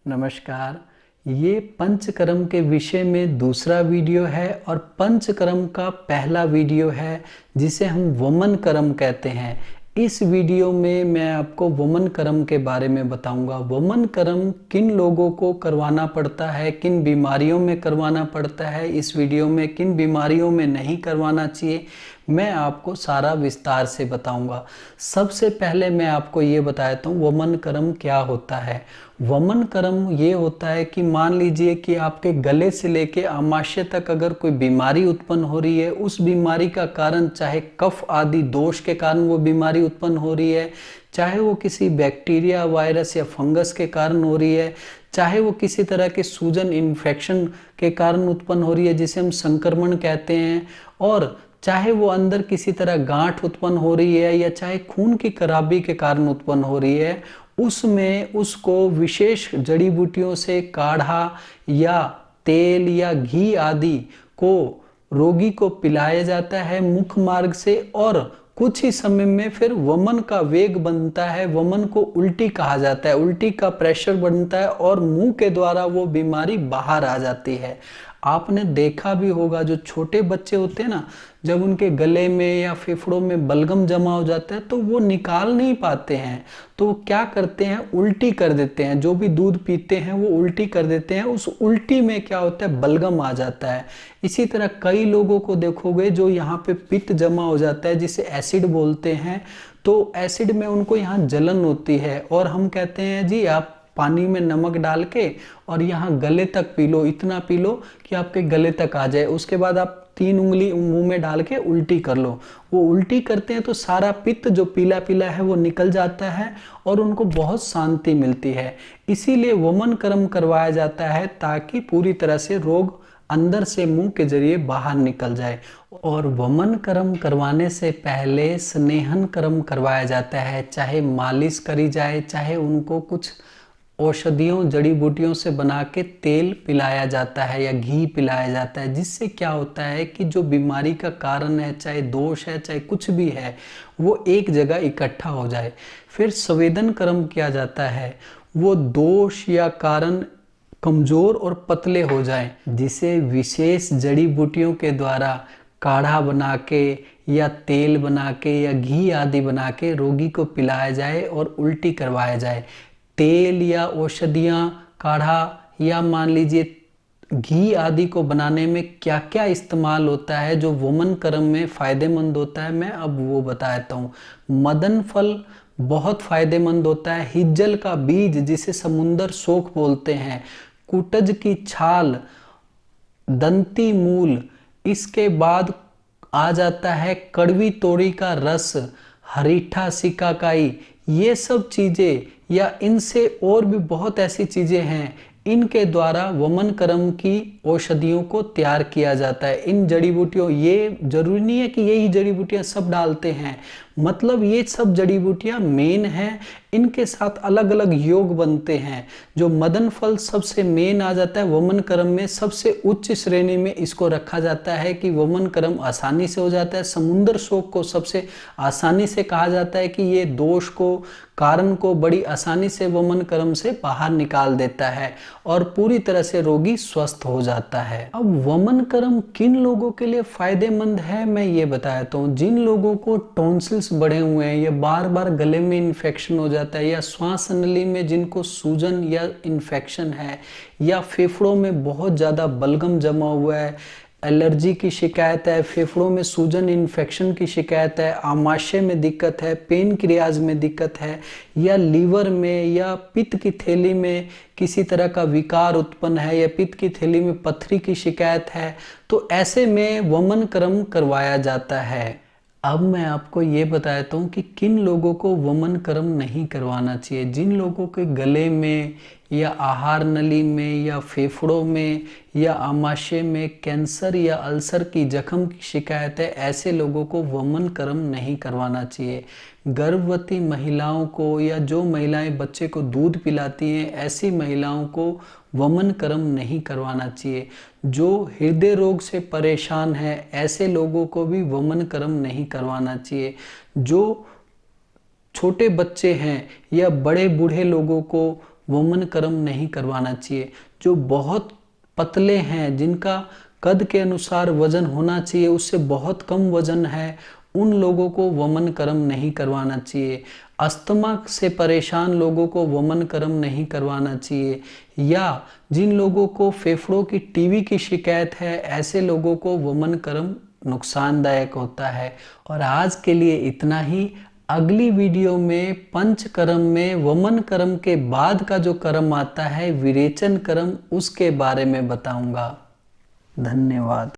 नमस्कार। ये पंचकर्म के विषय में दूसरा वीडियो है और पंचकर्म का पहला वीडियो है जिसे हम वमन कर्म कहते हैं। इस वीडियो में मैं आपको वमन कर्म के बारे में बताऊंगा। वमन कर्म किन लोगों को करवाना पड़ता है, किन बीमारियों में करवाना पड़ता है, इस वीडियो में किन बीमारियों में नहीं करवाना चाहिए, मैं आपको सारा विस्तार से बताऊंगा। सबसे पहले मैं आपको ये बताता हूँ वमन कर्म क्या होता है। वमन कर्म ये होता है कि मान लीजिए कि आपके गले से लेके आमाशय तक अगर कोई बीमारी उत्पन्न हो रही है, उस बीमारी का कारण चाहे कफ आदि दोष के कारण वो बीमारी उत्पन्न हो रही है, चाहे वो किसी बैक्टीरिया, वायरस या फंगस के कारण हो रही है, चाहे वो किसी तरह के सूजन इन्फेक्शन के कारण उत्पन्न हो रही है जिसे हम संक्रमण कहते हैं, और चाहे वो अंदर किसी तरह गांठ उत्पन्न हो रही है या चाहे खून की खराबी के कारण उत्पन्न हो रही है, उसमें उसको विशेष जड़ी बूटियों से काढ़ा या तेल या घी आदि को रोगी को पिलाया जाता है मुख मार्ग से, और कुछ ही समय में फिर वमन का वेग बनता है। वमन को उल्टी कहा जाता है, उल्टी का प्रेशर बनता है और मुंह के द्वारा वो बीमारी बाहर आ जाती है। आपने देखा भी होगा जो छोटे बच्चे होते हैं ना, जब उनके गले में या फेफड़ों में बलगम जमा हो जाता है तो वो निकाल नहीं पाते हैं, तो वो क्या करते हैं, उल्टी कर देते हैं। जो भी दूध पीते हैं वो उल्टी कर देते हैं, उस उल्टी में क्या होता है, बलगम आ जाता है। इसी तरह कई लोगों को देखोगे जो यहाँ पे पित्त जमा हो जाता है जिसे एसिड बोलते हैं, तो एसिड में उनको यहाँ जलन होती है और हम कहते हैं जी आप पानी में नमक डाल के और यहाँ गले तक पी लो, इतना पी लो कि आपके गले तक आ जाए। उसके बाद आप 3 उंगली मुंह में डाल के उल्टी कर लो। वो उल्टी करते हैं तो सारा पित्त जो पीला पीला है वो निकल जाता है और उनको बहुत शांति मिलती है। इसीलिए वमन कर्म करवाया जाता है ताकि पूरी तरह से रोग अंदर से मुंह के जरिए बाहर निकल जाए। और वमन कर्म करवाने से पहले स्नेहन कर्म करवाया जाता है, चाहे मालिश करी जाए, चाहे उनको कुछ औषधियों जड़ी बूटियों से बना के तेल पिलाया जाता है या घी पिलाया जाता है, जिससे क्या होता है कि जो बीमारी का कारण है, चाहे दोष है चाहे कुछ भी है, वो एक जगह इकट्ठा हो जाए। फिर संवेदन कर्म किया जाता है, वो दोष या कारण कमजोर और पतले हो जाए, जिसे विशेष जड़ी बूटियों के द्वारा काढ़ा बना के या तेल बना के या घी आदि बना के रोगी को पिलाया जाए और उल्टी करवाया जाए। तेल या औषधियाँ, काढ़ा या मान लीजिए घी आदि को बनाने में क्या क्या इस्तेमाल होता है जो वमन कर्म में फायदेमंद होता है, मैं अब वो बताता हूँ। मदन फल बहुत फायदेमंद होता है, हिज्जल का बीज जिसे समुंदर शोक बोलते हैं, कुटज की छाल, दंती मूल, इसके बाद आ जाता है कड़वी तोरी का रस, हरीठा सिकाकाई, ये सब चीजें या इनसे और भी बहुत ऐसी चीजें हैं, इनके द्वारा वमन कर्म की औषधियों को तैयार किया जाता है। इन जड़ी बूटियों, ये जरूरी नहीं है कि यही जड़ी बूटियां सब डालते हैं, मतलब ये सब जड़ी बूटियां मेन हैं, इनके साथ अलग अलग योग बनते हैं। जो मदन फल सबसे मेन आ जाता है वमन कर्म में, सबसे उच्च श्रेणी में इसको रखा जाता है कि वमन कर्म आसानी से हो जाता है। समुंदर शोक को सबसे आसानी से कहा जाता है कि ये दोष को, कारण को बड़ी आसानी से वमन कर्म से बाहर निकाल देता है और पूरी तरह से रोगी स्वस्थ हो जाता है। अब वमन कर्म किन लोगों के लिए फायदेमंद है मैं ये बताता हूँ। जिन लोगों को टॉन्सिल्स बढ़े हुए हैं या बार बार गले में इन्फेक्शन हो जाता है, या श्वास नली में जिनको सूजन या इन्फेक्शन है, या फेफड़ों में बहुत ज़्यादा बलगम जमा हुआ है, एलर्जी की शिकायत है, फेफड़ों में सूजन इन्फेक्शन की शिकायत है, आमाशय में दिक्कत है, पेन क्रियाज में दिक्कत है, या लीवर में या पित्त की थैली में किसी तरह का विकार उत्पन्न है, या पित्त की थैली में पथरी की शिकायत है, तो ऐसे में वमन कर्म करवाया जाता है। अब मैं आपको ये बताता हूँ कि किन लोगों को वमन कर्म नहीं करवाना चाहिए। जिन लोगों के गले में या आहार नली में या फेफड़ों में या आमाशय में कैंसर या अल्सर की जख्म की शिकायत है, ऐसे लोगों को वमन कर्म नहीं करवाना चाहिए। गर्भवती महिलाओं को या जो महिलाएं बच्चे को दूध पिलाती हैं, ऐसी महिलाओं को वमन कर्म नहीं करवाना चाहिए। जो हृदय रोग से परेशान है, ऐसे लोगों को भी वमन कर्म नहीं करवाना चाहिए। जो छोटे बच्चे हैं या बड़े बूढ़े लोगों को वमन कर्म नहीं करवाना चाहिए। जो बहुत पतले हैं, जिनका कद के अनुसार वजन होना चाहिए उससे बहुत कम वजन है, उन लोगों को वमन कर्म नहीं करवाना चाहिए। अस्थमा से परेशान लोगों को वमन कर्म नहीं करवाना चाहिए, या जिन लोगों को फेफड़ों की टीबी की शिकायत है, ऐसे लोगों को वमन कर्म नुकसानदायक होता है। और आज के लिए इतना ही। अगली वीडियो में पंचकर्म में वमन कर्म के बाद का जो कर्म आता है विरेचन कर्म, उसके बारे में बताऊंगा। धन्यवाद।